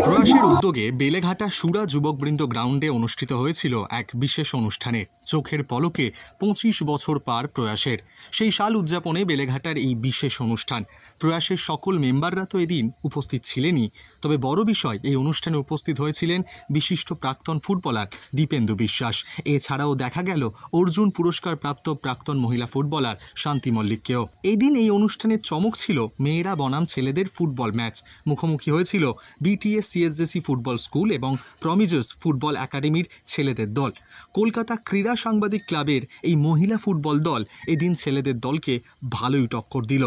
প্রয়াসের উদ্যোগে বেলেঘাটা সুরা যুবকবৃন্দ গ্রাউন্ডে অনুষ্ঠিত হয়েছিল এক বিশেষ অনুষ্ঠানে। চোখের পলকে 25 বছর পার প্রয়াসের। সেই সাল উদযাপনে বেলেঘাটার এই বিশেষ অনুষ্ঠান। প্রয়াসের সকল মেম্বাররা তো এদিন উপস্থিত ছিলেনই, তবে বড় বিষয় এই অনুষ্ঠানে উপস্থিত হয়েছিলেন বিশিষ্ট প্রাক্তন ফুটবলার দীপেন্দু বিশ্বাস। এছাড়াও দেখা গেল অর্জুন পুরস্কার প্রাপ্ত প্রাক্তন মহিলা ফুটবলার শান্তি মল্লিককেও। এদিন এই অনুষ্ঠানের চমক ছিল মেয়েরা বনাম ছেলেদের ফুটবল ম্যাচ। মুখোমুখি হয়েছিল বিটিএস সিএসজেসি ফুটবল স্কুল এবং প্রমিজার্স ফুটবল একাডেমির ছেলেদের দল। কলকাতা ক্রীড়া সাংবাদিক ক্লাবের এই মহিলা ফুটবল দল এদিন ছেলেদের দলকে ভালোই টক্কর দিল।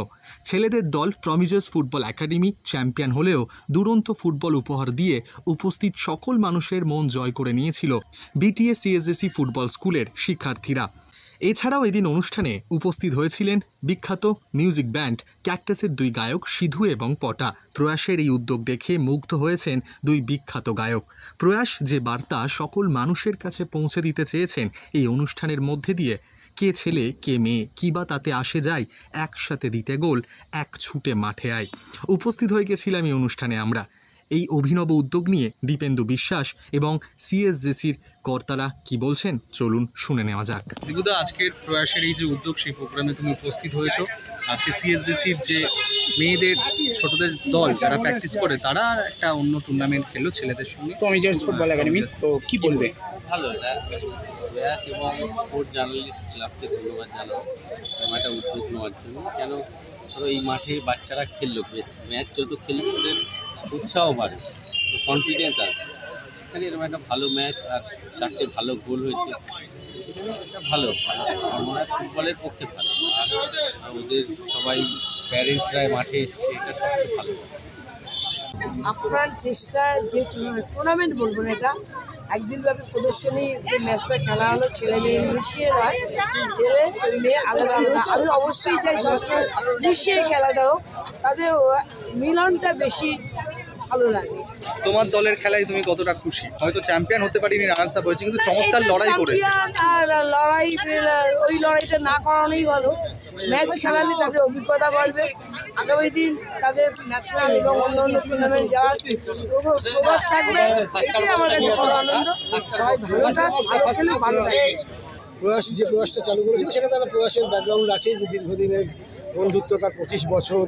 ছেলেদের দল প্রমিজার্স ফুটবল একাডেমি চ্যাম্পিয়ন হলেও দুরন্ত ফুটবল উপহার দিয়ে উপস্থিত সকল মানুষের মন জয় করে নিয়েছিল বিটিএস সিএসজেসি ফুটবল স্কুলের শিক্ষার্থীরা। এছাড়াও এদিন অনুষ্ঠানে উপস্থিত হয়েছিলেন বিখ্যাত মিউজিক ব্যান্ড ক্যাকটাসের দুই গায়ক সিধু এবং পটা। প্রয়াসের এই উদ্যোগ দেখে মুগ্ধ হয়েছেন দুই বিখ্যাত গায়ক। প্রয়াস যে বার্তা সকল মানুষের কাছে পৌঁছে দিতে চেয়েছেন এই অনুষ্ঠানের মধ্যে দিয়ে, কে ছেলে কে মেয়ে কী বা তাতে আসে যায়, একসাথে দিতে গোল, এক ছুটে মাঠে আয়। উপস্থিত হয়ে গেছিলাম এই অনুষ্ঠানে আমরা। এই অভিনব উদ্যোগ নিয়ে দীপেন্দু বিশ্বাস এবং সিএসজেসির কর্তারা কি বলছেন চলুন শুনে নেওয়া যাক। দীপুদা, আজকের প্রয়াসের এই যে উদ্যোগ, সেই প্রোগ্রামে তুমি উপস্থিত হয়েছো। আজকে সিএসজেসির যে মেয়েদের ছোটদের দল যারা প্র্যাকটিস করে, তারা একটা অন্য টুর্নামেন্ট খেললো ছেলেদের সঙ্গে, প্রমিজার্স ফুটবল একাডেমি। তো কি বলবে? ভালো, এটা প্রয়াস এবং স্পোর্টস জার্নালিস্ট ক্লাবকে ধন্যবাদ জানাবো একটা উদ্যোগ নেওয়ার জন্য। কেন ধরো এই মাঠে বাচ্চারা খেললো, ম্যাচ যত খেলবে ওদের উৎসাহ বাড়ে, কনফিডেন্স আসবে। সেখানে এরকম একটা ভালো ম্যাচ আর 4টে ভালো গোল হয়েছে, সেখানে একটা ভালো আমরা ফুটবলের পক্ষে ভালো। আর ওদের সবাই প্যারেন্টসরা মাঠে এসছে, এটা সবচেয়ে ভালো। আপনার চেষ্টা যে টুর্নামেন্ট বলবো না, এটা একদিনব্যাপী প্রদর্শনী যে ম্যাচটা খেলা হলো, ছেলে মেয়ে মিশিয়ে নয়, ছেলে মেয়ে আলাদা আলাদা। আমি অবশ্যই চাই সবসময় মিশিয়ে খেলাটা হোক, তাদের মিলনটা বেশি ভালো লাগে। তোমার দলের খেলায় তুমি কতটা খুশি? হয়তো চ্যাম্পিয়ন হতে পারিনি, রানার্স আপ হয়েছে, কিন্তু চমৎকার লড়াই করেছে। লড়াই, ওই লড়াইটা না করানোই ভালো। ম্যাচ খেলালে তাদের অভিজ্ঞতা বাড়বে, আগামী দিন তাদের ন্যাশনাল এবং অন্যান্য টুর্নামেন্ট যাওয়ার প্রভাব থাকবে। এটাই আমার কাছে বড় আনন্দ। সবাই ভালো থাক, ভালো খেলে ভালো লাগে। প্রয়াস যে প্রয়াসটা চালু করেছিল, সেটা তারা প্রয়াসের ব্যাকগ্রাউন্ড আছে, যে দীর্ঘদিনের বন্ধুত্ব, তার 25 বছর,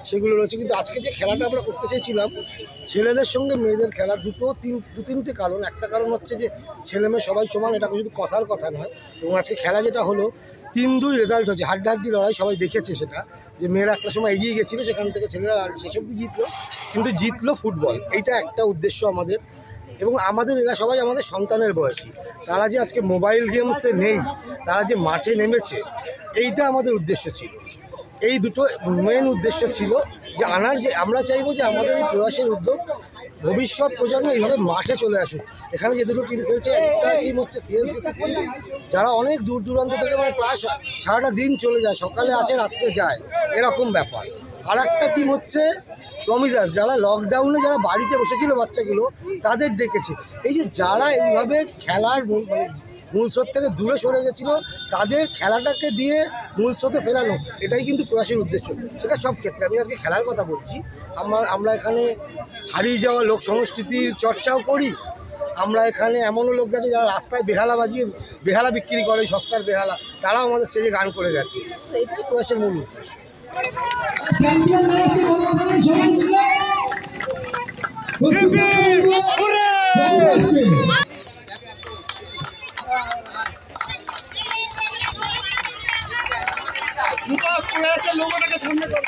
সেগুলো রয়েছে। কিন্তু আজকে যে খেলাটা আমরা করতে চেয়েছিলাম, ছেলেদের সঙ্গে মেয়েদের খেলা, দু তিনটে কারণ। একটা কারণ হচ্ছে যে ছেলে মেয়ে সবাই সমান, এটা শুধু কথার কথা নয়। এবং আজকে খেলা যেটা হলো 3-2 রেজাল্ট হচ্ছে, হাড্ডাহাড্ডি লড়াই, সবাই দেখেছে সেটা, যে মেয়েরা একটা সময় এগিয়ে গেছিলো, সেখান থেকে ছেলেরা শেষ অবধি জিতলো, কিন্তু জিতলো ফুটবল। এইটা একটা উদ্দেশ্য আমাদের। এবং আমাদের এরা সবাই আমাদের সন্তানের বয়সী, তারা যে আজকে মোবাইল গেমসে নেই, তারা যে মাঠে নেমেছে, এইটা আমাদের উদ্দেশ্য ছিল। এই দুটো মেন উদ্দেশ্য ছিল যে আনার, যে আমরা চাইবো যে আমাদের এই প্রয়াসের উদ্যোগ ভবিষ্যৎ প্রজন্ম এইভাবে মাঠে চলে আসুক। এখানে যে দুটো টিম খেলছে, একটা টিম হচ্ছে সিএসজেসি টিম, যারা অনেক দূর দূরান্ত থেকে, মানে প্রায় সারাটা দিন চলে যায়, সকালে আসে রাত্রে যায়, এরকম ব্যাপার। আর একটা টিম হচ্ছে প্রমিজার্স, যারা লকডাউনে যারা বাড়িতে বসেছিল বাচ্চাগুলো, তাদের ডেকেছে। এই যে যারা এইভাবে খেলার মূল স্রোত থেকে দূরে সরে গেছিলো, তাদের খেলাটাকে দিয়ে মূল স্রোতে ফেরানো, এটাই কিন্তু প্রয়াসের উদ্দেশ্য। সেটা সব ক্ষেত্রে, আমি আজকে খেলার কথা বলছি। আমরা এখানে হারিয়ে যাওয়া লোক সংস্কৃতির চর্চাও করি। আমরা এখানে এমনও লোক গেছে যারা রাস্তায় বেহালা বাজিয়ে বেহালা বিক্রি করে, সস্তার বেহালা, তারাও আমাদের স্টেজে গান করে গেছে। এটাই প্রয়াসের মূল উদ্দেশ্য। লোগোটাকে সামনে করো।